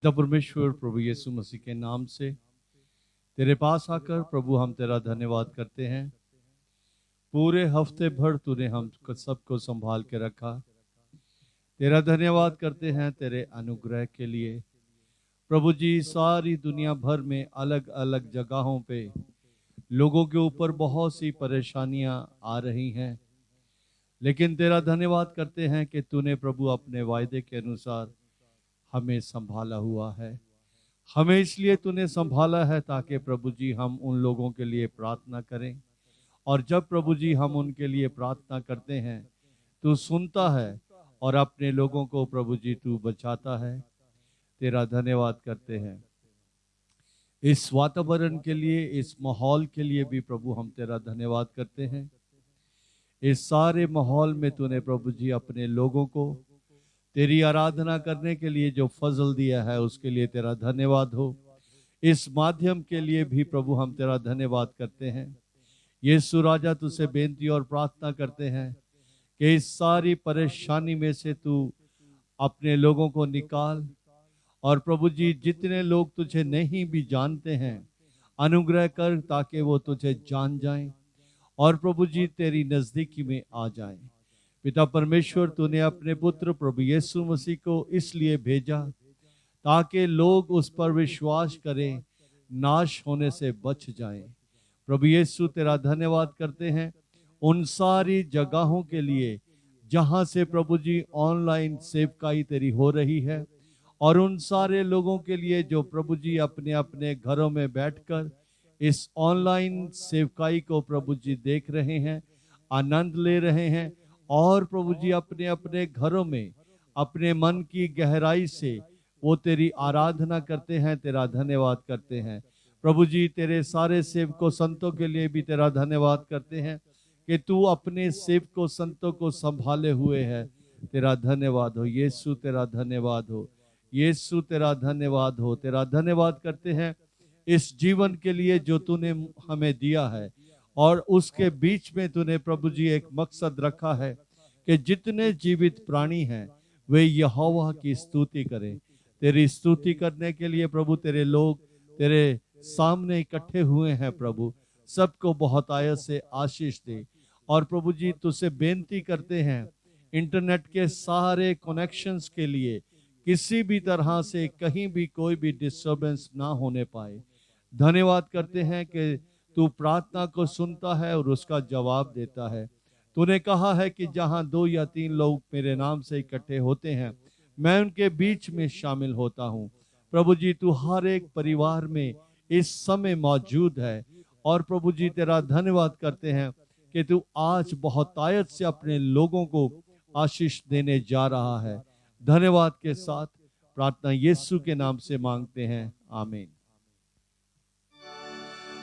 पिता परमेश्वर प्रभु यीशु मसीह के नाम से तेरे पास आकर प्रभु हम तेरा धन्यवाद करते हैं। पूरे हफ्ते भर तूने हम सबको संभाल के रखा। तेरा धन्यवाद करते हैं तेरे अनुग्रह के लिए। प्रभु जी, सारी दुनिया भर में अलग अलग जगहों पे लोगों के ऊपर बहुत सी परेशानियां आ रही हैं, लेकिन तेरा धन्यवाद करते हैं कि तूने प्रभु अपने वायदे के अनुसार हमें संभाला हुआ है। हमें इसलिए तूने संभाला है ताकि प्रभु जी हम उन लोगों के लिए प्रार्थना करें, और जब प्रभु जी हम उनके लिए प्रार्थना करते हैं तू सुनता है और अपने लोगों को प्रभु जी तू बचाता है। तेरा धन्यवाद करते हैं इस वातावरण के लिए, इस माहौल के लिए भी प्रभु हम तेरा धन्यवाद करते हैं। इस सारे माहौल में तूने प्रभु जी अपने लोगों को तेरी आराधना करने के लिए जो फजल दिया है उसके लिए तेरा धन्यवाद हो। इस माध्यम के लिए भी प्रभु हम तेरा धन्यवाद करते हैं। यीशु राजा, तुझसे बेनती और प्रार्थना करते हैं कि इस सारी परेशानी में से तू अपने लोगों को निकाल, और प्रभु जी जितने लोग तुझे नहीं भी जानते हैं अनुग्रह कर ताकि वो तुझे जान जाएं और प्रभु जी तेरी नजदीकी में आ जाएं। पिता परमेश्वर, तूने अपने पुत्र प्रभु यीशु मसीह को इसलिए भेजा ताकि लोग उस पर विश्वास करें, नाश होने से बच जाएं। प्रभु यीशु, तेरा धन्यवाद करते हैं उन सारी जगहों के लिए जहां से प्रभु जी ऑनलाइन सेवकाई तेरी हो रही है, और उन सारे लोगों के लिए जो प्रभु जी अपने अपने घरों में बैठकर इस ऑनलाइन सेवकाई को प्रभु जी देख रहे हैं, आनंद ले रहे हैं, और प्रभु जी अपने अपने घरों में अपने मन की गहराई से वो तेरी आराधना करते हैं। तेरा धन्यवाद करते हैं प्रभु जी। तेरे सारे सेवकों संतों के लिए भी तेरा धन्यवाद करते हैं कि तू अपने सेवकों संतों को संभाले हुए है। तेरा धन्यवाद हो यीशु, तेरा धन्यवाद हो यीशु, तेरा धन्यवाद हो। तेरा धन्यवाद करते हैं इस जीवन के लिए जो तूने हमें दिया है, और उसके बीच में तूने प्रभु जी एक मकसद रखा है कि जितने जीवित प्राणी हैं वे यहोवा की स्तुति करें। तेरी स्तुति करने के लिए प्रभु तेरे लोग तेरे सामने इकट्ठे हुए हैं। प्रभु सबको बहुत आयत से आशीष दे, और प्रभु जी तुझसे बेनती करते हैं इंटरनेट के सारे कनेक्शंस के लिए किसी भी तरह से कहीं भी कोई भी डिस्टर्बेंस ना होने पाए। धन्यवाद करते हैं कि तू प्रार्थना को सुनता है और उसका जवाब देता है। तूने कहा है कि जहां 2 या 3 लोग मेरे नाम से इकट्ठे होते हैं मैं उनके बीच में शामिल होता हूं। प्रभु जी, तू हर एक परिवार में इस समय मौजूद है, और प्रभु जी तेरा धन्यवाद करते हैं कि तू आज बहुत आयत से अपने लोगों को आशीष देने जा रहा है। धन्यवाद के साथ प्रार्थना यीशु के नाम से मांगते हैं, आमीन।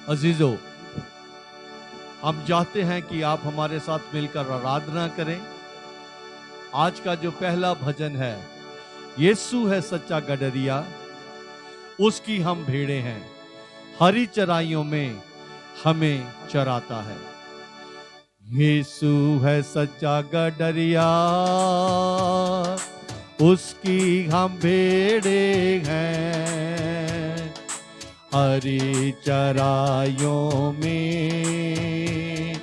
अजीजों, हम चाहते हैं कि आप हमारे साथ मिलकर आराधना करें। आज का जो पहला भजन है, यीशु है सच्चा गडरिया, उसकी हम भेड़ें हैं, हरी चराइयों में हमें चराता है। यीशु है सच्चा गडरिया, उसकी हम भेड़ें हैं, हरी चराइयों में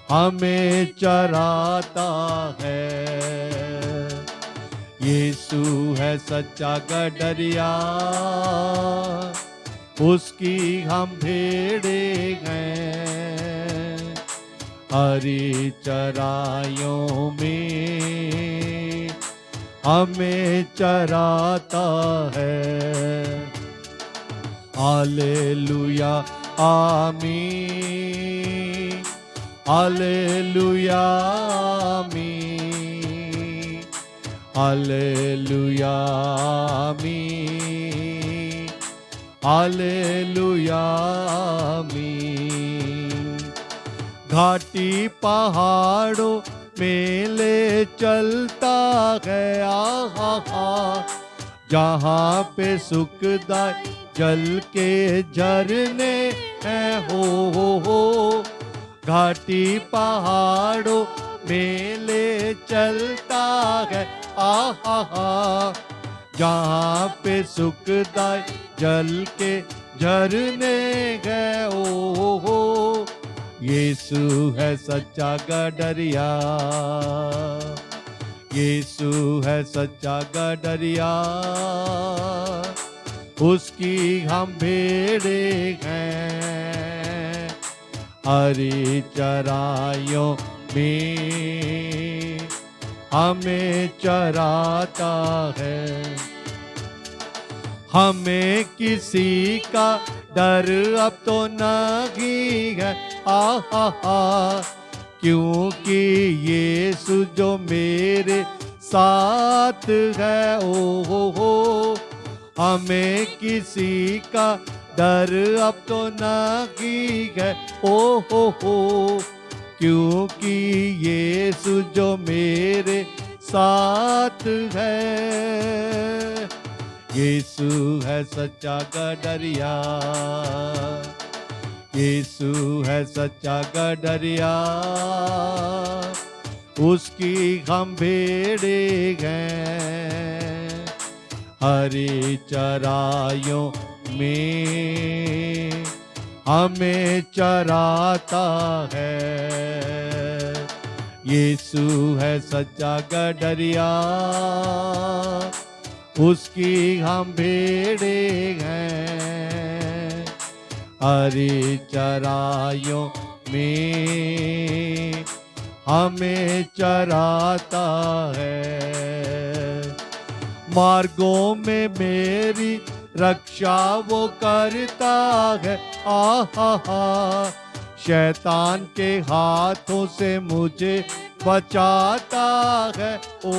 हमें चराता है। यीशु है सच्चा गडरिया, उसकी हम भेड़ें हैं, हरी चराइयों में हमें चराता है। हालेलुया आमीन, हालेलुया आमीन, हालेलुया आमीन, हालेलुया आमीन। घाटी पहाड़ों में ले चलता गया, जहाँ पे सुखदाई जल के झरने हैं हो। घाटी पहाड़ों में ले चलता है, जहाँ पे सुखदाई जल के झरने गए। ओ हो, यीशु है सच्चा गडरिया, यीशु है सच्चा गडरिया, उसकी हम भेड़े हैं। हरी चराइयों में हमें चराता है, हमें किसी का डर अब तो नहीं है। क्योंकि यीशु जो मेरे साथ है। ओ हो, हमें किसी का डर अब तो नहीं है। ओ हो, क्योंकि यीशु जो मेरे साथ है। यीशु है सच्चा गडरिया, यीशु है सच्चा गडरिया, उसकी हम भेड़े हैं। हरी चराइयों में हमें चराता है। यीशु है सच्चा गडरिया, उसकी हम भेड़े हैं। हरी चराइयों में हमें चराता है। मार्गों में मेरी रक्षा वो करता है। शैतान के हाथों से मुझे बचाता है। ओ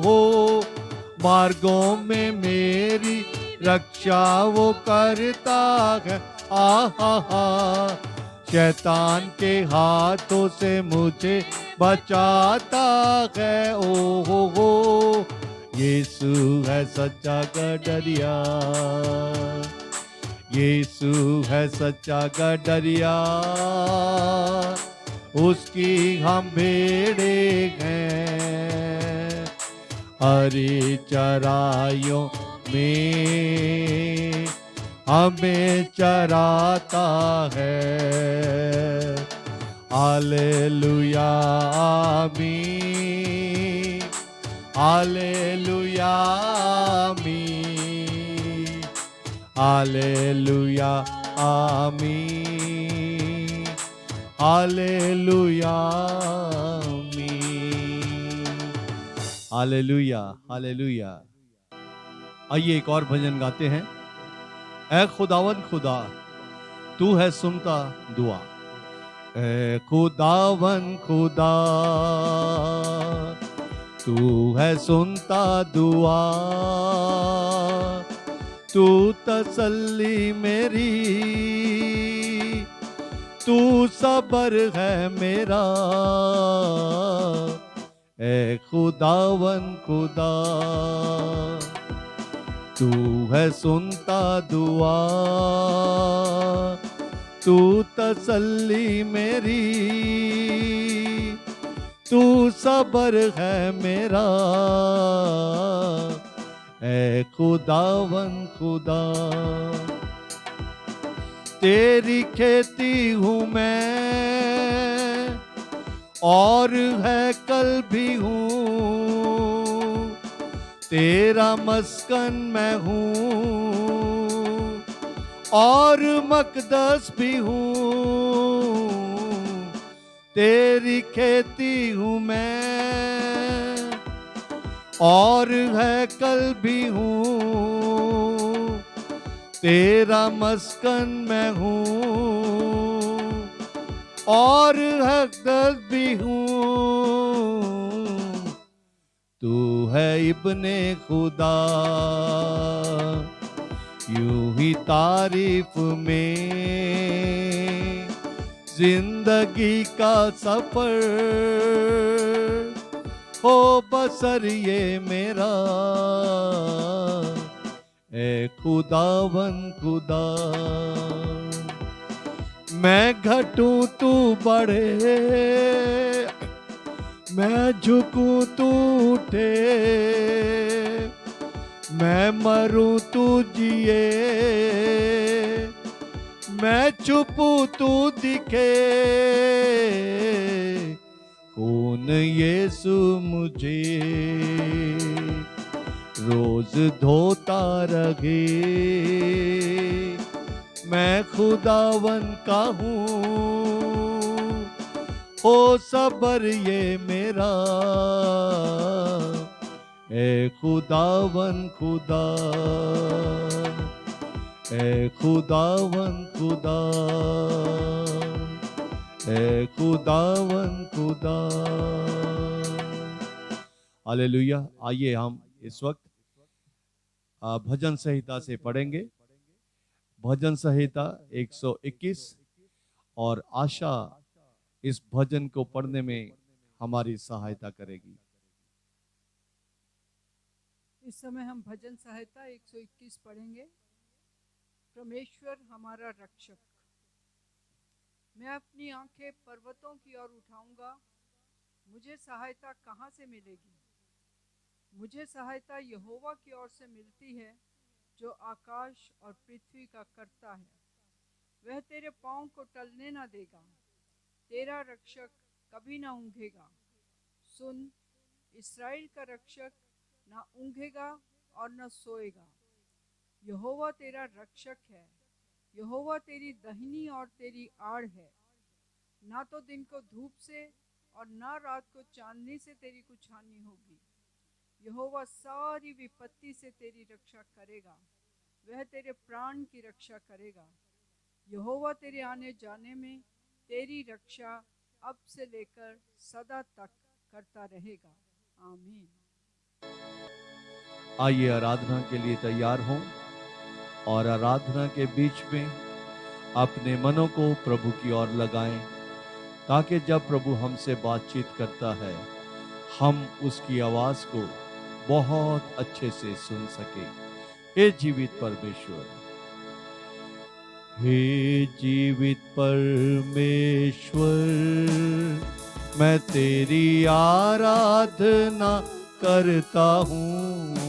हो, मार्गों में मेरी रक्षा वो करता है। शैतान के हाथों से मुझे बचाता है। ओ हो, यीशु है सच्चा गडरिया, यीशु है सच्चा गडरिया, उसकी हम भेड़े हैं। हरी चराइयों में हमें चराता है। हालेलुया आमीन, हालेलुया आमीन, हालेलुया आमीन, हालेलुया आमीन, हालेलुया हालेलुया। आइए एक और भजन गाते हैं। ऐ खुदावन खुदा, तू है सुनता दुआ। ऐ खुदावन खुदा, तू है सुनता दुआ। तू तसल्ली मेरी, तू सबर है मेरा। ऐ खुदावन खुदा, तू है सुनता दुआ। तू तसल्ली मेरी, तू सबर है मेरा। ऐ खुदावन खुदा, तेरी खेती हूँ मैं और है कल भी हूँ। तेरा मस्कन मैं हूँ और मकदस भी हूँ। तेरी खेती हूँ मैं और है कल भी हूँ। तेरा मस्कन मैं हूँ और मकदस भी हूँ। तू है इब्ने खुदा, यूं ही तारीफ में जिंदगी का सफर हो बसर ये मेरा। ऐ खुदावन खुदा, मैं घटूं तू बढ़े, मैं झुकूं तू उठे। मैं मरूं तू जिए, मैं चुपू तू दिखे, खून यीशु मुझे रोज धोता रहे। मैं खुदावन का हूँ, हो सबर ये मेरा, ए खुदावन खुदा, ए खुदावन खुदा, ए खुदावन खुदा। हालेलुया। आइए हम इस वक्त भजन संहिता से पढ़ेंगे। भजन संहिता 121, और आशा इस भजन को पढ़ने में हमारी सहायता करेगी। इस समय हम भजन संहिता 121 पढ़ेंगे। परमेश्वर हमारा रक्षक। मैं अपनी आंखें पर्वतों की ओर उठाऊंगा, मुझे सहायता कहाँ से मिलेगी? मुझे सहायता यहोवा की ओर से मिलती है, जो आकाश और पृथ्वी का कर्ता है। वह तेरे पाँव को टलने न देगा, तेरा रक्षक कभी न ऊँघेगा। सुन, इस्राएल का रक्षक न ऊँघेगा और न सोएगा। यहोवा तेरा रक्षक है, यहोवा तेरी दहिनी और तेरी आड़ है। ना तो दिन को धूप से और ना रात को चांदनी से तेरी कुछ हानि होगी। यहोवा सारी विपत्ति से तेरी रक्षा करेगा, वह तेरे प्राण की रक्षा करेगा। यहोवा तेरे आने जाने में तेरी रक्षा अब से लेकर सदा तक करता रहेगा। आमीन। आइए आराधना के लिए तैयार हों, और आराधना के बीच में अपने मनों को प्रभु की ओर लगाएं, ताकि जब प्रभु हमसे बातचीत करता है हम उसकी आवाज को बहुत अच्छे से सुन सके। हे जीवित परमेश्वर, हे जीवित परमेश्वर, मैं तेरी आराधना करता हूँ।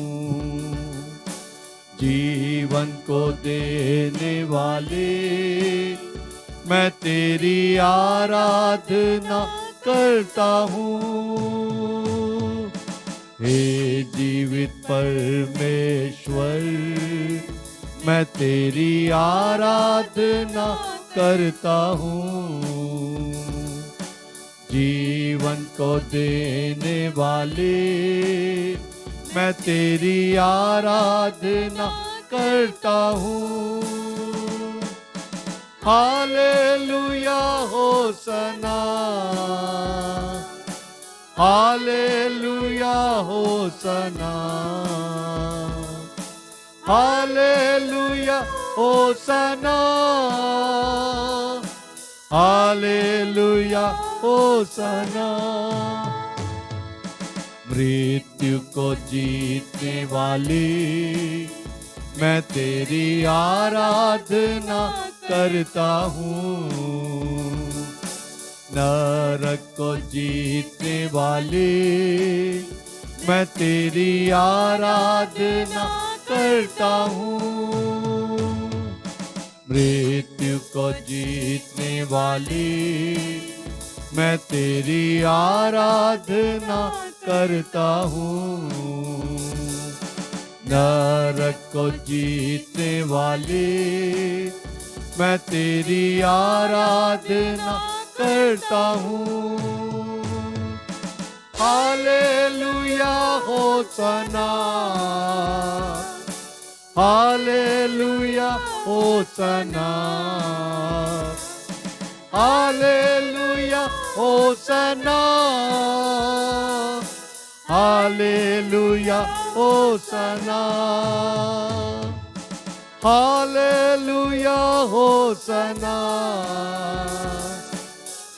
जीवन को देने वाले, मैं तेरी आराधना करता हूँ। हे जीवित परमेश्वर, मैं तेरी आराधना करता हूँ। जीवन को देने वाले, मैं तेरी आराधना करता हूँ। Hallelujah होसना, hallelujah होसना, hallelujah होसना, hallelujah होसना। मृत्यु को जीतने वाली, मैं तेरी आराधना करता हूँ। नरक को जीतने वाली, मैं तेरी आराधना करता हूँ। मृत्यु को जीतने वाली, मैं तेरी आराधना करता हूँ। नरक को जीतने वाली, मैं तेरी आराधना करता हूँ। Hallelujah होसना, hallelujah होसना, hallelujah होसना, hallelujah होसना, hallelujah होसना,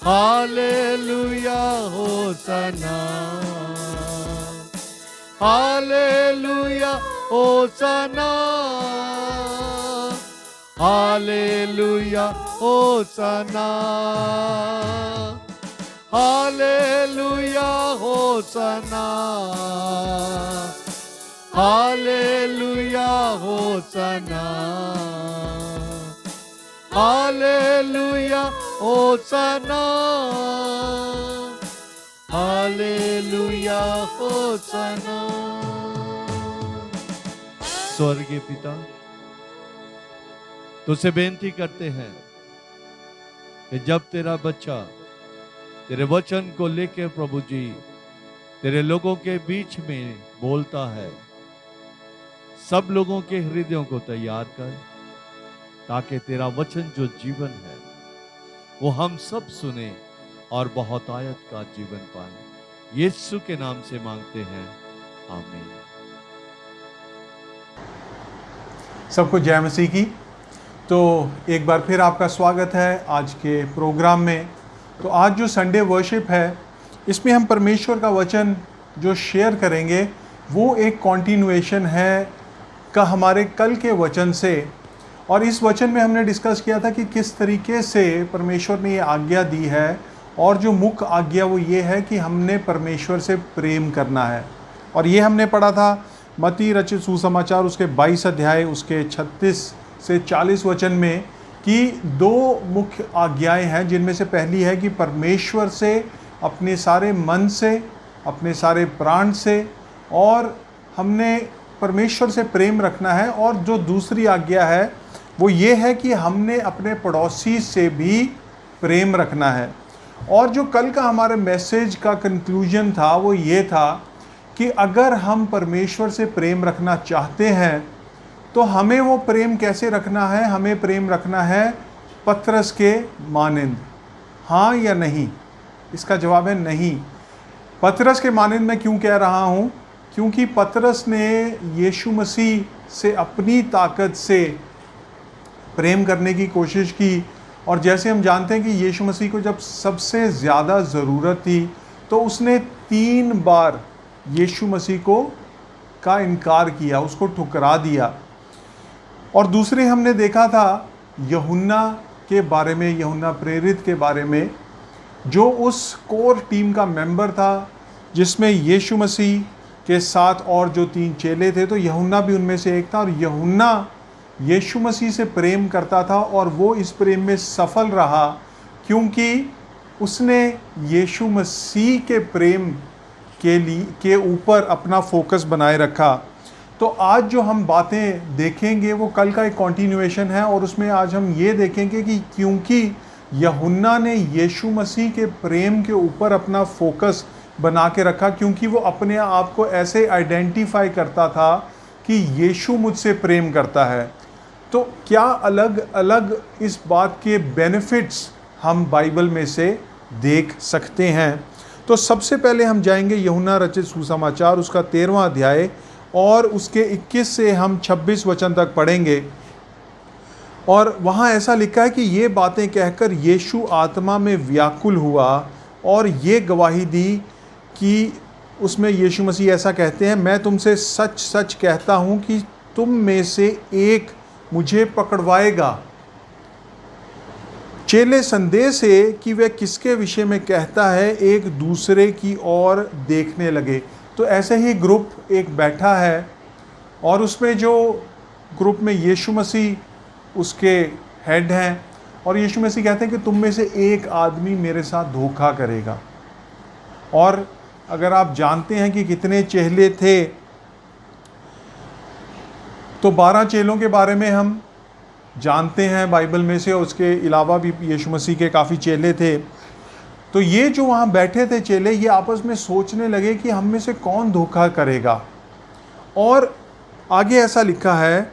hallelujah होसना, hallelujah होसना, hallelujah होसना, hallelujah होसना, hallelujah होसना, hallelujah होसना, hallelujah होसना। स्वर्गीय पिता, तुझसे बेनती करते हैं कि जब तेरा बच्चा तेरे वचन को लेकर प्रभु जी तेरे लोगों के बीच में बोलता है, सब लोगों के हृदयों को तैयार कर, ताकि तेरा वचन जो जीवन है वो हम सब सुने और बहुतायत का जीवन पाए। यीशु के नाम से मांगते हैं, आमीन। सबको जय मसीह की। तो एक बार फिर आपका स्वागत है आज के प्रोग्राम में। तो आज जो संडे वर्शिप है, इसमें हम परमेश्वर का वचन जो शेयर करेंगे वो एक कॉन्टिन्यूएशन है का हमारे कल के वचन से। और इस वचन में हमने डिस्कस किया था कि किस तरीके से परमेश्वर ने ये आज्ञा दी है, और जो मुख्य आज्ञा वो ये है कि हमने परमेश्वर से प्रेम करना है। और ये हमने पढ़ा था मत्ती रचित सुसमाचार उसके 22 अध्याय उसके 36 से 40 वचन में कि दो मुख्य आज्ञाएं हैं, जिनमें से पहली है कि परमेश्वर से अपने सारे मन से, अपने सारे प्राण से, और हमने परमेश्वर से प्रेम रखना है। और जो दूसरी आज्ञा है वो ये है कि हमने अपने पड़ोसी से भी प्रेम रखना है। और जो कल का हमारे मैसेज का कंक्लूजन था वो ये था कि अगर हम परमेश्वर से प्रेम रखना चाहते हैं तो हमें वो प्रेम कैसे रखना है? हमें प्रेम रखना है पतरस के मानिंद। हाँ या नहीं? इसका जवाब है नहीं। पतरस के मानिंद मैं क्यों कह रहा हूँ? क्योंकि पतरस ने यीशु मसीह से अपनी ताकत से प्रेम करने की कोशिश की। और जैसे हम जानते हैं कि यीशु मसीह को जब सबसे ज़्यादा ज़रूरत थी तो उसने 3 बार यीशु मसीह का इनकार किया, उसको ठुकरा दिया। और दूसरे हमने देखा था यूहन्ना के बारे में, यूहन्ना प्रेरित के बारे में, जो उस कोर टीम का मेंबर था जिसमें यीशु मसीह के साथ और जो 3 चेले थे, तो यूहन्ना भी उनमें से एक था। और यूहन्ना यीशु मसीह से प्रेम करता था और वो इस प्रेम में सफल रहा क्योंकि उसने यीशु मसीह के प्रेम के ऊपर अपना फोकस बनाए रखा। तो आज जो हम बातें देखेंगे वो कल का एक कॉन्टिन्यूएशन है, और उसमें आज हम ये देखेंगे कि क्योंकि यूहन्ना ने यीशु मसीह के प्रेम के ऊपर अपना फोकस बना के रखा, क्योंकि वो अपने आप को ऐसे आइडेंटिफाई करता था कि यीशु मुझसे प्रेम करता है। तो क्या अलग अलग इस बात के बेनिफिट्स हम बाइबल में से देख सकते हैं। तो सबसे पहले हम जाएंगे यूहन्ना रचित सुसमाचार उसका 13वां अध्याय, और उसके 21 से हम 26 वचन तक पढ़ेंगे। और वहाँ ऐसा लिखा है कि ये बातें कहकर यीशु आत्मा में व्याकुल हुआ और ये गवाही दी कि उसमें यीशु मसीह ऐसा कहते हैं, मैं तुमसे सच सच कहता हूँ कि तुम में से एक मुझे पकड़वाएगा। चेले संदेह से कि वह किसके विषय में कहता है एक दूसरे की ओर देखने लगे। तो ऐसे ही ग्रुप एक बैठा है, और उसमें जो ग्रुप में यीशु मसीह उसके हेड हैं, और यीशु मसीह कहते हैं कि तुम में से एक आदमी मेरे साथ धोखा करेगा। और अगर आप जानते हैं कि कितने चेले थे, तो 12 चेलों के बारे में हम जानते हैं बाइबल में से, और उसके अलावा भी यीशु मसीह के काफ़ी चेले थे। तो ये जो वहाँ बैठे थे चेले, ये आपस में सोचने लगे कि हम में से कौन धोखा करेगा। और आगे ऐसा लिखा है,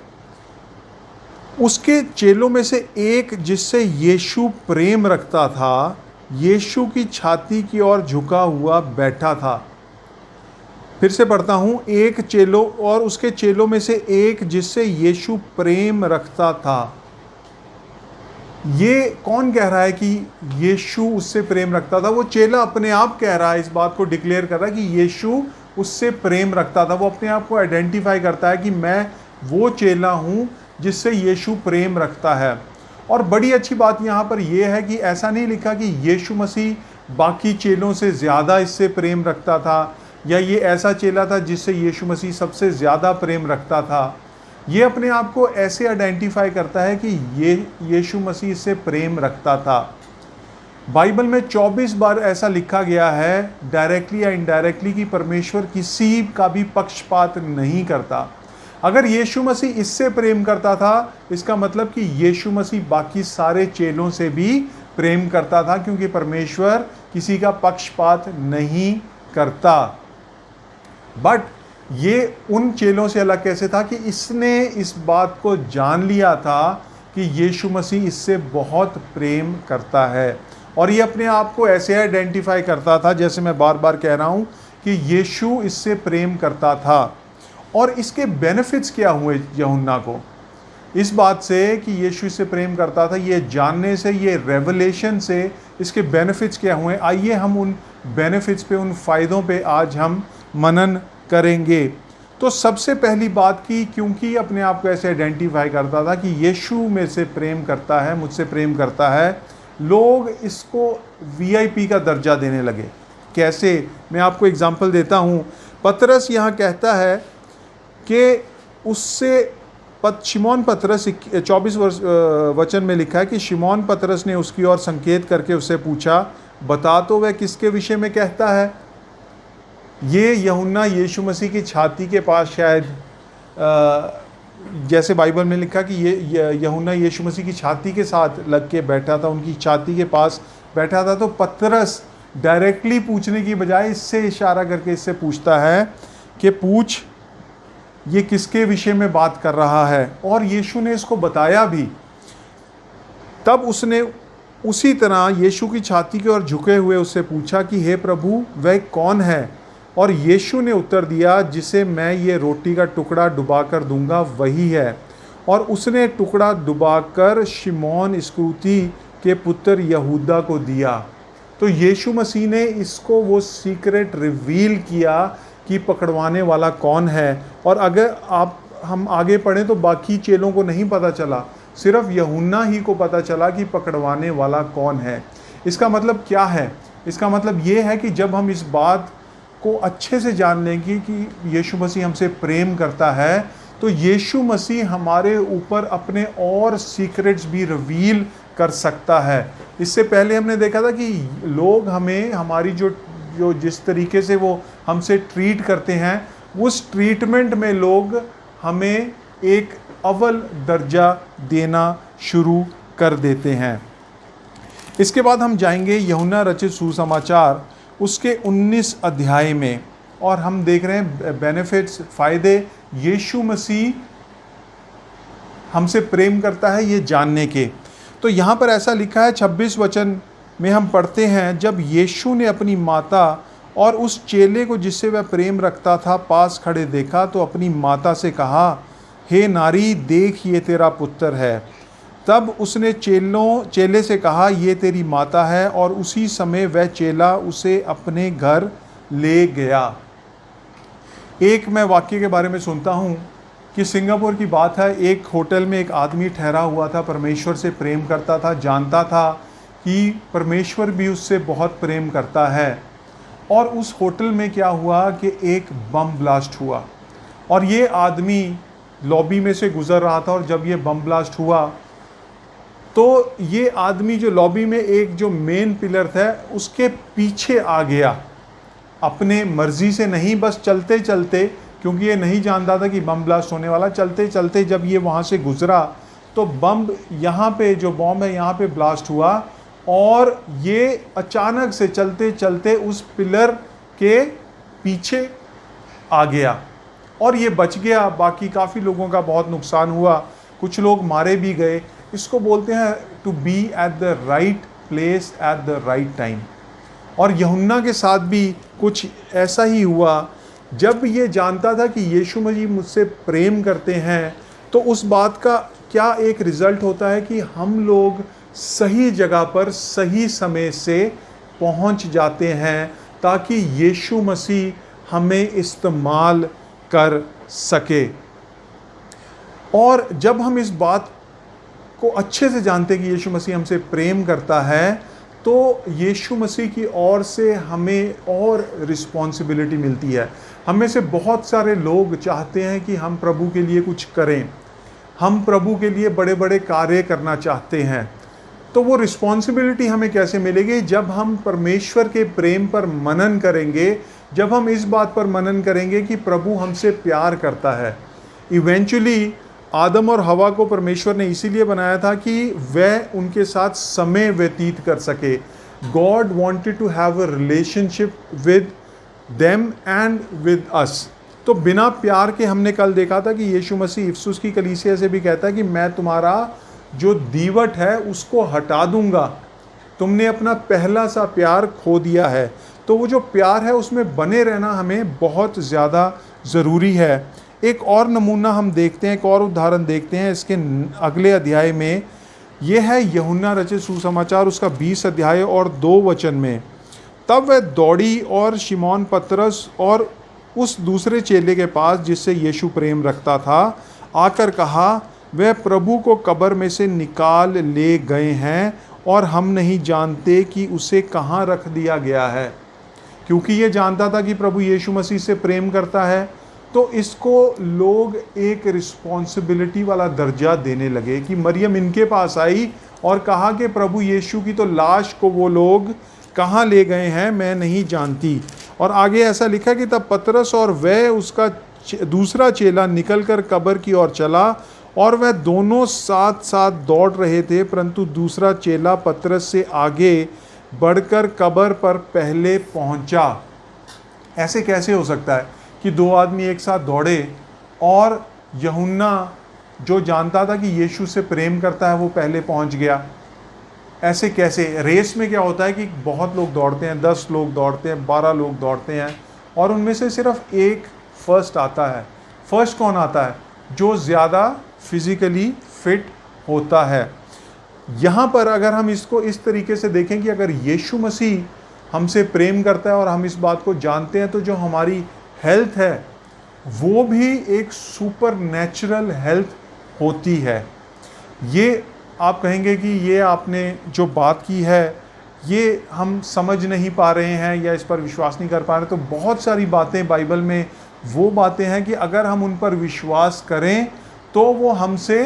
उसके चेलों में से एक जिससे यीशु प्रेम रखता था, यीशु की छाती की ओर झुका हुआ बैठा था। फिर से पढ़ता हूँ, एक चेलों और उसके चेलों में से एक जिससे यीशु प्रेम रखता था। ये कौन कह रहा है कि यीशु उससे प्रेम रखता था? वो चेला अपने आप कह रहा है, इस बात को डिक्लेयर कर रहा है कि यीशु उससे प्रेम रखता था। वो अपने आप को आइडेंटिफाई करता है कि मैं वो चेला हूँ जिससे यीशु प्रेम रखता है। और बड़ी अच्छी बात यहाँ पर यह है कि ऐसा नहीं लिखा कि यीशु मसीह बाकी चेलों से ज़्यादा इससे प्रेम रखता था, या ये ऐसा चेला था जिससे यीशु मसीह सबसे ज़्यादा प्रेम रखता था। ये अपने आप को ऐसे आइडेंटिफाई करता है कि ये यीशु मसीह से प्रेम रखता था। बाइबल में 24 बार ऐसा लिखा गया है डायरेक्टली या इनडायरेक्टली कि परमेश्वर किसी का भी पक्षपात नहीं करता। अगर यीशु मसीह इससे प्रेम करता था, इसका मतलब कि यीशु मसीह बाकी सारे चेलों से भी प्रेम करता था, क्योंकि परमेश्वर किसी का पक्षपात नहीं करता। बट ये उन चेलों से अलग कैसे था कि इसने इस बात को जान लिया था कि यीशु मसीह इससे बहुत प्रेम करता है, और ये अपने आप को ऐसे आइडेंटिफाई करता था, जैसे मैं बार बार कह रहा हूँ कि यीशु इससे प्रेम करता था। और इसके बेनिफिट्स क्या हुए यूहन्ना को इस बात से कि यीशु इससे प्रेम करता था, ये जानने से, ये रेवलेशन से इसके बेनिफिट्स क्या हुए? आइए हम उन बेनिफिट्स पे, उन फ़ायदों पे आज हम मनन करेंगे। तो सबसे पहली बात की, क्योंकि अपने आप को ऐसे आइडेंटिफाई करता था कि यीशु में से प्रेम करता है, मुझसे प्रेम करता है, लोग इसको वीआईपी का दर्जा देने लगे। कैसे? मैं आपको एग्जांपल देता हूँ। पतरस यहाँ कहता है कि उससे शिमोन पतरस 24 वचन में लिखा है कि शिमोन पतरस ने उसकी ओर संकेत करके उससे पूछा, बता तो वह किसके विषय में कहता है? ये यूहन्ना यीशु मसीह की छाती के पास शायद जैसे बाइबल में लिखा कि ये यूहन्ना यीशु मसीह की छाती के साथ लग के बैठा था, उनकी छाती के पास बैठा था। तो पतरस डायरेक्टली पूछने की बजाय इससे इशारा करके इससे पूछता है कि पूछ, ये किसके विषय में बात कर रहा है? और यीशु ने इसको बताया भी। तब उसने उसी तरह यीशु की छाती की ओर झुके हुए उससे पूछा कि हे प्रभु, वह कौन है? और यीशु ने उत्तर दिया, जिसे मैं ये रोटी का टुकड़ा डुबाकर दूंगा वही है। और उसने टुकड़ा डुबाकर शिमोन इस्करियोती के पुत्र यहूदा को दिया। तो यीशु मसीह ने इसको वो सीक्रेट रिवील किया कि पकड़वाने वाला कौन है। और अगर हम आगे पढ़ें तो बाकी चेलों को नहीं पता चला, सिर्फ यूहन्ना ही को पता चला कि पकड़वाने वाला कौन है। इसका मतलब क्या है? इसका मतलब ये है कि जब हम इस बात को अच्छे से जान लेंगे कि यीशु मसीह हमसे प्रेम करता है, तो यीशु मसीह हमारे ऊपर अपने और सीक्रेट्स भी रिवील कर सकता है। इससे पहले हमने देखा था कि लोग हमें हमारी जो जिस तरीके से वो हमसे ट्रीट करते हैं, उस ट्रीटमेंट में लोग हमें एक अव्वल दर्जा देना शुरू कर देते हैं। इसके बाद हम जाएंगे यूहन्ना रचित सुसमाचार उसके 19 अध्याय में, और हम देख रहे हैं बेनिफिट्स, फ़ायदे यीशु मसीह हमसे प्रेम करता है ये जानने के। तो यहाँ पर ऐसा लिखा है 26 वचन में हम पढ़ते हैं, जब यीशु ने अपनी माता और उस चेले को जिससे वह प्रेम रखता था पास खड़े देखा, तो अपनी माता से कहा, हे नारी, देख ये तेरा पुत्र है। तब उसने चेले से कहा, ये तेरी माता है। और उसी समय वह चेला उसे अपने घर ले गया। एक मैं वाक्य के बारे में सुनता हूँ कि सिंगापुर की बात है, एक होटल में एक आदमी ठहरा हुआ था, परमेश्वर से प्रेम करता था, जानता था कि परमेश्वर भी उससे बहुत प्रेम करता है। और उस होटल में क्या हुआ कि एक बम ब्लास्ट हुआ, और ये आदमी लॉबी में से गुजर रहा था। और जब ये बम ब्लास्ट हुआ तो ये आदमी जो लॉबी में एक जो मेन पिलर था उसके पीछे आ गया, अपने मर्जी से नहीं, बस चलते चलते, क्योंकि ये नहीं जानता था कि बम ब्लास्ट होने वाला। चलते चलते जब ये वहाँ से गुजरा तो बम यहाँ पे जो बॉम्ब है यहाँ पे ब्लास्ट हुआ, और ये अचानक से चलते चलते उस पिलर के पीछे आ गया और ये बच गया। बाकी काफ़ी लोगों का बहुत नुकसान हुआ, कुछ लोग मारे भी गए। इसको बोलते हैं to be at the right place at the right time. और यूहन्ना के साथ भी कुछ ऐसा ही हुआ। जब ये जानता था कि यीशु मसीह मुझसे प्रेम करते हैं, तो उस बात का क्या एक रिज़ल्ट होता है कि हम लोग सही जगह पर सही समय से पहुंच जाते हैं, ताकि यीशु मसीह हमें इस्तेमाल कर सके। और जब हम इस बात को अच्छे से जानते हैं कि यीशु मसीह हमसे प्रेम करता है, तो यीशु मसीह की ओर से हमें और रिस्पॉन्सिबिलिटी मिलती है। हम में से बहुत सारे लोग चाहते हैं कि हम प्रभु के लिए कुछ करें, हम प्रभु के लिए बड़े बड़े कार्य करना चाहते हैं। तो वो रिस्पॉन्सिबिलिटी हमें कैसे मिलेगी? जब हम परमेश्वर के प्रेम पर मनन करेंगे, जब हम इस बात पर मनन करेंगे कि प्रभु हमसे प्यार करता है। इवेंचुअली आदम और हवा को परमेश्वर ने इसीलिए बनाया था कि वह उनके साथ समय व्यतीत कर सके। God wanted to have a relationship with them and with us. तो बिना प्यार के, हमने कल देखा था कि यीशु मसीह इफिसुस की कलीसिया से भी कहता है कि मैं तुम्हारा जो दीवट है उसको हटा दूंगा, तुमने अपना पहला सा प्यार खो दिया है। तो वो जो प्यार है उसमें बने रहना हमें बहुत ज़्यादा ज़रूरी है। एक और नमूना हम देखते हैं, एक और उदाहरण देखते हैं इसके अगले अध्याय में। यह है यूहन्ना रचित सुसमाचार, उसका 20 अध्याय और 2 वचन में। तब वह दौड़ी और शिमोन पतरस और उस दूसरे चेले के पास जिससे यीशु प्रेम रखता था, आकर कहा, वह प्रभु को कब्र में से निकाल ले गए हैं और हम नहीं जानते कि उसे कहाँ रख दिया गया है। क्योंकि ये जानता था कि प्रभु यीशु मसीह से प्रेम करता है, तो इसको लोग एक रिस्पॉन्सिबिलिटी वाला दर्जा देने लगे कि मरियम इनके पास आई और कहा कि प्रभु यीशु की तो लाश को वो लोग कहाँ ले गए हैं, मैं नहीं जानती। और आगे ऐसा लिखा कि तब पतरस और वह उसका दूसरा चेला निकलकर कब्र की ओर चला, और वह दोनों साथ साथ दौड़ रहे थे, परंतु दूसरा चेला पतरस से आगे बढ़कर कब्र पर पहले पहुंचा। ऐसे कैसे हो सकता है कि दो आदमी एक साथ दौड़े और यूहन्ना जो जानता था कि यीशु से प्रेम करता है वो पहले पहुंच गया? ऐसे कैसे? रेस में क्या होता है कि बहुत लोग दौड़ते हैं, 10 लोग दौड़ते हैं, 12 लोग दौड़ते हैं, और उनमें से सिर्फ एक फर्स्ट आता है। फर्स्ट कौन आता है? जो ज़्यादा फिजिकली फिट होता है। यहाँ पर अगर हम इसको इस तरीके से देखें कि अगर यीशु मसीह हमसे प्रेम करता है और हम इस बात को जानते हैं, तो जो हमारी हेल्थ है वो भी एक सुपर नेचुरल हेल्थ होती है। ये आप कहेंगे कि ये आपने जो बात की है ये हम समझ नहीं पा रहे हैं या इस पर विश्वास नहीं कर पा रहे। तो बहुत सारी बातें बाइबल में वो बातें हैं कि अगर हम उन पर विश्वास करें तो वो हमसे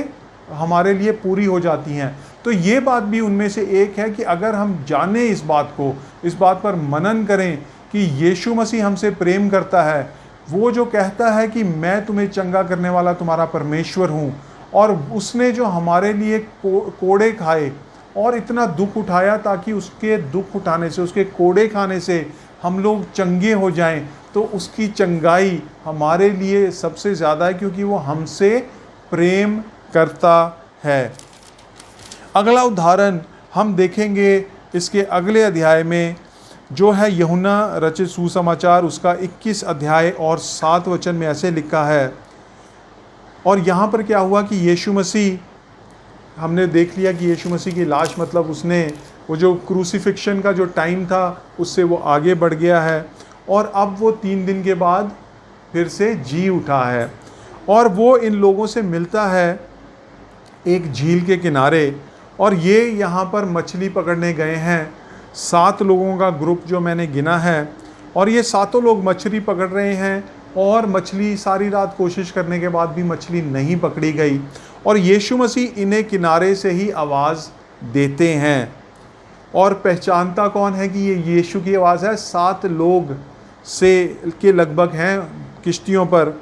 हमारे लिए पूरी हो जाती हैं। तो ये बात भी उनमें से एक है कि अगर हम जाने इस बात को, इस बात पर मनन करें कि यीशु मसीह हमसे प्रेम करता है, वो जो कहता है कि मैं तुम्हें चंगा करने वाला तुम्हारा परमेश्वर हूँ, और उसने जो हमारे लिए कोड़े खाए और इतना दुख उठाया ताकि उसके दुख उठाने से, उसके कोड़े खाने से हम लोग चंगे हो जाएं, तो उसकी चंगाई हमारे लिए सबसे ज़्यादा है, क्योंकि वो हमसे प्रेम करता है। अगला उदाहरण हम देखेंगे इसके अगले अध्याय में, जो है यूहन्ना रचित सुसमाचार, उसका 21 अध्याय और 7 वचन में ऐसे लिखा है। और यहाँ पर क्या हुआ कि यीशु मसीह, हमने देख लिया कि यीशु मसीह की लाश, मतलब उसने वो जो क्रूसिफिक्शन का जो टाइम था उससे वो आगे बढ़ गया है, और अब वो 3 दिन के बाद फिर से जी उठा है। और वो इन लोगों से मिलता है एक झील के किनारे, और ये यहाँ पर मछली पकड़ने गए हैं। 7 लोगों का ग्रुप जो मैंने गिना है, और ये 7 लोग मछली पकड़ रहे हैं, और मछली सारी रात कोशिश करने के बाद भी मछली नहीं पकड़ी गई। और यीशु मसीह इन्हें किनारे से ही आवाज़ देते हैं, और पहचानता कौन है कि ये यीशु की आवाज़ है। 7 लोग से के लगभग हैं किश्तियों पर।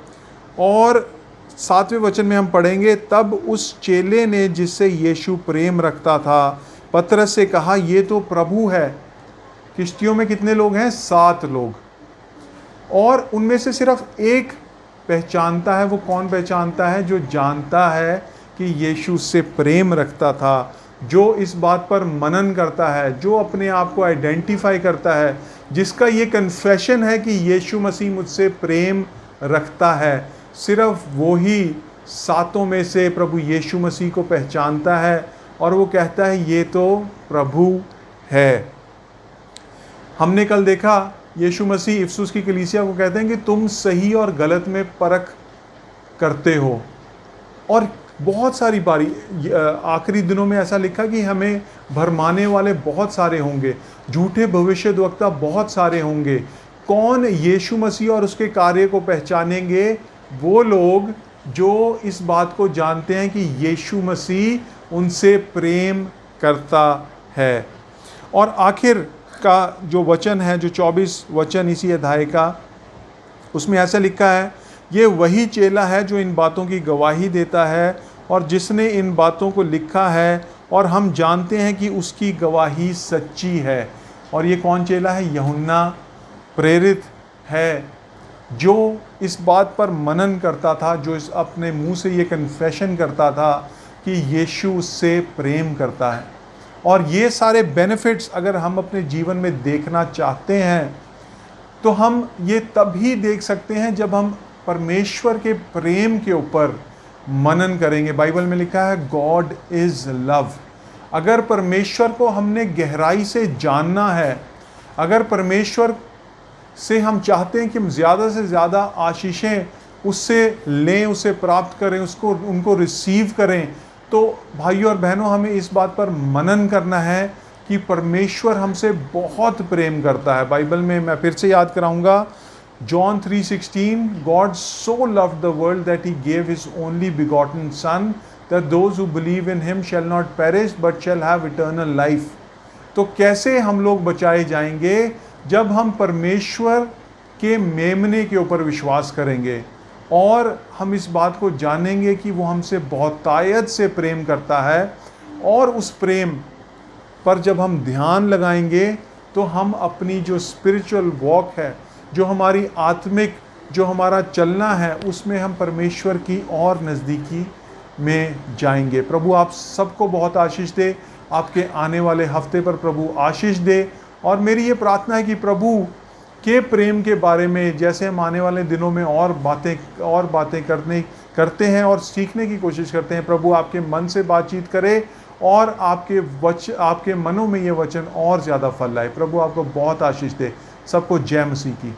और 7वें वचन में हम पढ़ेंगे, तब उस चेले ने जिससे यीशु प्रेम रखता था पतरस से कहा, ये तो प्रभु है। किश्तियों में कितने लोग हैं? 7 लोग। और उनमें से सिर्फ एक पहचानता है। वो कौन पहचानता है? जो जानता है कि यीशु से प्रेम रखता था, जो इस बात पर मनन करता है, जो अपने आप को आइडेंटिफाई करता है, जिसका ये कन्फेशन है कि यीशु मसीह मुझसे प्रेम रखता है। सिर्फ वो ही 7 में से प्रभु यीशु मसीह को पहचानता है, और वो कहता है ये तो प्रभु है। हमने कल देखा यीशु मसीह इफिसुस की कलीसिया को कहते हैं कि तुम सही और गलत में परख करते हो। और बहुत सारी बारी आखिरी दिनों में ऐसा लिखा कि हमें भरमाने वाले बहुत सारे होंगे, झूठे भविष्यद्वक्ता बहुत सारे होंगे। कौन यीशु मसीह और उसके कार्य को पहचानेंगे? वो लोग जो इस बात को जानते हैं कि यीशु मसीह उनसे प्रेम करता है। और आखिर का जो वचन है, जो 24 वचन इसी अध्याय का, उसमें ऐसा लिखा है, ये वही चेला है जो इन बातों की गवाही देता है और जिसने इन बातों को लिखा है, और हम जानते हैं कि उसकी गवाही सच्ची है। और ये कौन चेला है? यूहन्ना प्रेरित है, जो इस बात पर मनन करता था, जो इस अपने मुंह से ये कन्फेशन करता था कि यीशु उससे प्रेम करता है। और ये सारे बेनिफिट्स अगर हम अपने जीवन में देखना चाहते हैं तो हम ये तभी देख सकते हैं जब हम परमेश्वर के प्रेम के ऊपर मनन करेंगे। बाइबल में लिखा है गॉड इज़ लव। अगर परमेश्वर को हमने गहराई से जानना है, अगर परमेश्वर से हम चाहते हैं कि हम ज़्यादा से ज़्यादा आशीषें उससे लें, उसे प्राप्त करें, उनको रिसीव करें, तो भाइयों और बहनों हमें इस बात पर मनन करना है कि परमेश्वर हमसे बहुत प्रेम करता है। बाइबल में मैं फिर से याद कराऊंगा, John 3:16, God so loved the world that he gave his only begotten son that those who believe in him shall not perish but shall have eternal life. तो कैसे हम लोग बचाए जाएंगे? जब हम परमेश्वर के मेमने के ऊपर विश्वास करेंगे और हम इस बात को जानेंगे कि वो हमसे बहुतायत से प्रेम करता है, और उस प्रेम पर जब हम ध्यान लगाएंगे तो हम अपनी जो स्पिरिचुअल वॉक है, जो हमारी आत्मिक, जो हमारा चलना है, उसमें हम परमेश्वर की और नज़दीकी में जाएंगे। प्रभु आप सबको बहुत आशीष दे, आपके आने वाले हफ्ते पर प्रभु आशीष दे। और मेरी ये प्रार्थना है कि प्रभु के प्रेम के बारे में जैसे हम आने वाले दिनों में और बातें करते हैं और सीखने की कोशिश करते हैं, प्रभु आपके मन से बातचीत करे और आपके मनों में ये वचन और ज़्यादा फल लाए। प्रभु आपको बहुत आशीष दे। सबको जय मसीह की।